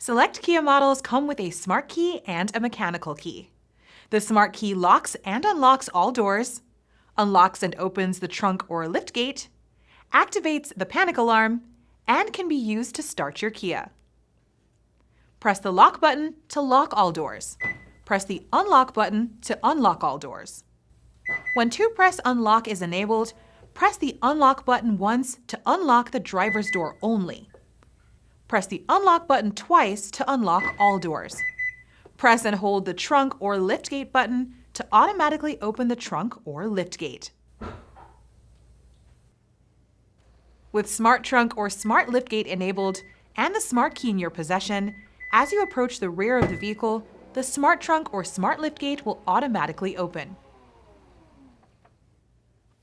Select Kia models come with a smart key and a mechanical key. The smart key locks and unlocks all doors, unlocks and opens the trunk or liftgate, activates the panic alarm, and can be used to start your Kia. Press the lock button to lock all doors. Press the unlock button to unlock all doors. When two-press unlock is enabled, press the unlock button once to unlock the driver's door only. Press the unlock button twice to unlock all doors. Press and hold the trunk or liftgate button to automatically open the trunk or liftgate. With Smart Trunk or Smart Liftgate enabled and the smart key in your possession, as you approach the rear of the vehicle, the Smart Trunk or Smart Liftgate will automatically open.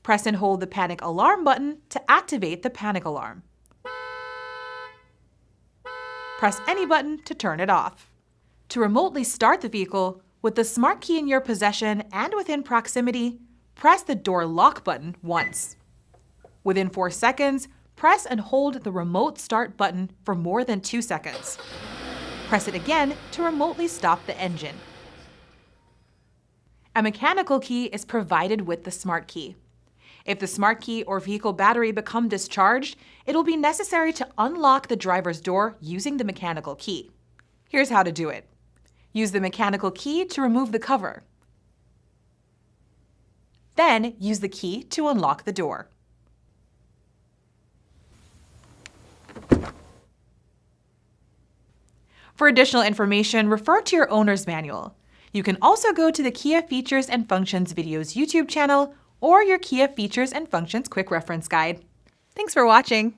Press and hold the panic alarm button to activate the panic alarm. Press any button to turn it off. To remotely start the vehicle, with the smart key in your possession and within proximity, press the door lock button once. Within 4 seconds, press and hold the remote start button for more than 2 seconds. Press it again to remotely stop the engine. A mechanical key is provided with the smart key. If the smart key or vehicle battery become discharged, it will be necessary to unlock the driver's door using the mechanical key. Here's how to do it. Use the mechanical key to remove the cover. Then use the key to unlock the door. For additional information, refer to your owner's manual. You can also go to the Kia Features and Functions Videos YouTube channel or your Kia Features and Functions Quick Reference Guide. Thanks for watching.